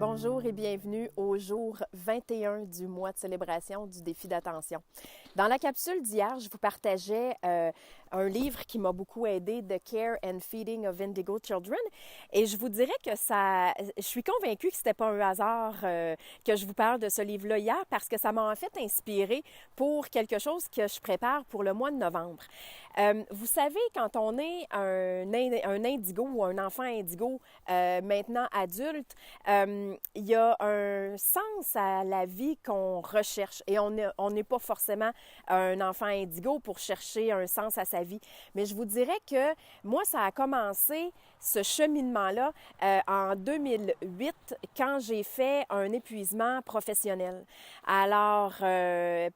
Bonjour et bienvenue au jour 21 du mois de célébration du défi d'attention. Dans la capsule d'hier, je vous partageais un livre qui m'a beaucoup aidé, The Care and Feeding of Indigo Children, et je vous dirais que je suis convaincue que c'était pas un hasard que je vous parle de ce livre-là hier, parce que ça m'a en fait inspiré pour quelque chose que je prépare pour le mois de novembre. Vous savez, quand on est un indigo ou un enfant indigo maintenant adulte, il y a un sens à la vie qu'on recherche et on n'est pas forcément un enfant indigo pour chercher un sens à sa vie. Mais je vous dirais que moi, ça a commencé, ce cheminement-là, en 2008, quand j'ai fait un épuisement professionnel. Alors,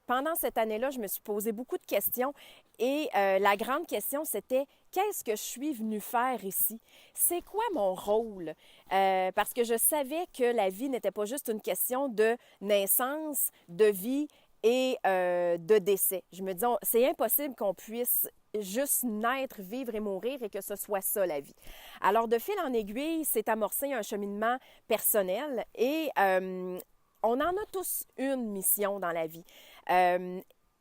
pendant cette année-là, je me suis posé beaucoup de questions et la grande question, c'était qu'est-ce que je suis venue faire ici? C'est quoi mon rôle? Parce que je savais que la vie n'était pas juste une question de naissance, de vie et de décès. Je me dis, c'est impossible qu'on puisse juste naître, vivre et mourir et que ce soit ça la vie. Alors, de fil en aiguille, s'est amorcé un cheminement personnel et on en a tous une mission dans la vie.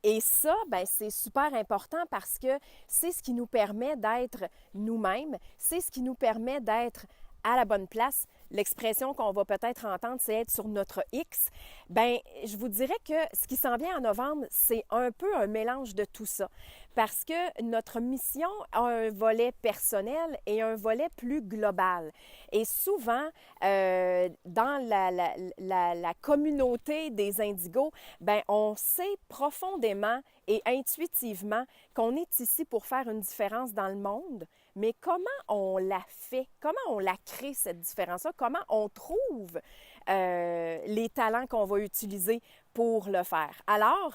Et ça, ben, c'est super important parce que c'est ce qui nous permet d'être nous-mêmes, c'est ce qui nous permet d'être à la bonne place. L'expression qu'on va peut-être entendre, c'est être sur notre X. Bien, je vous dirais que ce qui s'en vient en novembre, c'est un peu un mélange de tout ça. Parce que notre mission a un volet personnel et un volet plus global. Et souvent, dans la communauté des indigos, bien, on sait profondément et intuitivement qu'on est ici pour faire une différence dans le monde. Mais comment on la fait? Comment on la crée, cette différence-là? Comment on trouve les talents qu'on va utiliser pour le faire? Alors,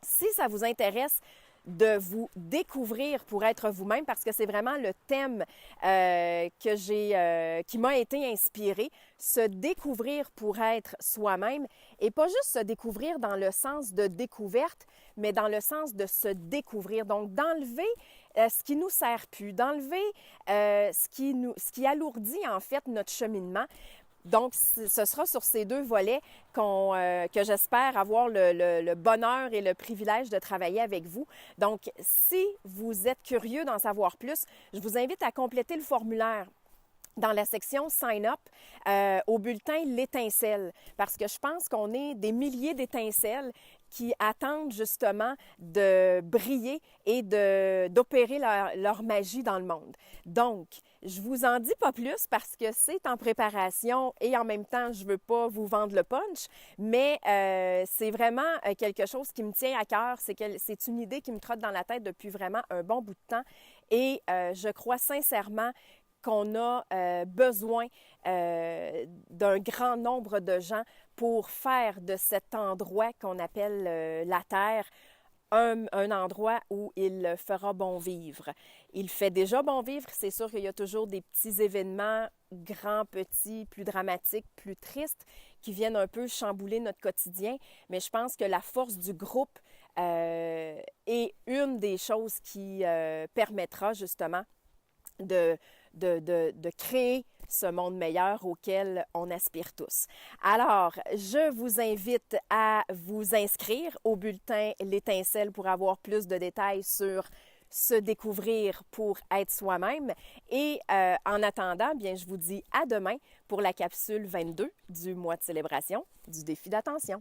si ça vous intéresse de vous découvrir pour être vous-même, parce que c'est vraiment le thème qui m'a été inspiré, se découvrir pour être soi-même, et pas juste se découvrir dans le sens de découverte, mais dans le sens de se découvrir. Donc, d'enlever ce qui nous sert plus, d'enlever ce qui alourdit en fait notre cheminement. Donc, ce sera sur ces deux volets que j'espère avoir le bonheur et le privilège de travailler avec vous. Donc, si vous êtes curieux d'en savoir plus, je vous invite à compléter le formulaire dans la section Sign Up au bulletin L'étincelle, parce que je pense qu'on est des milliers d'étincelles qui attendent justement de briller et d'opérer leur magie dans le monde. Donc, je vous en dis pas plus parce que c'est en préparation et en même temps, je veux pas vous vendre le punch, mais c'est vraiment quelque chose qui me tient à cœur. C'est une idée qui me trotte dans la tête depuis vraiment un bon bout de temps et je crois sincèrement qu'on a besoin d'un grand nombre de gens pour faire de cet endroit qu'on appelle la Terre un endroit où il fera bon vivre. Il fait déjà bon vivre, c'est sûr qu'il y a toujours des petits événements, grands, petits, plus dramatiques, plus tristes, qui viennent un peu chambouler notre quotidien, mais je pense que la force du groupe est une des choses qui permettra justement de créer ce monde meilleur auquel on aspire tous. Alors, je vous invite à vous inscrire au bulletin L'étincelle pour avoir plus de détails sur se découvrir pour être soi-même. Et en attendant, bien, je vous dis à demain pour la capsule 22 du mois de célébration du défi d'attention.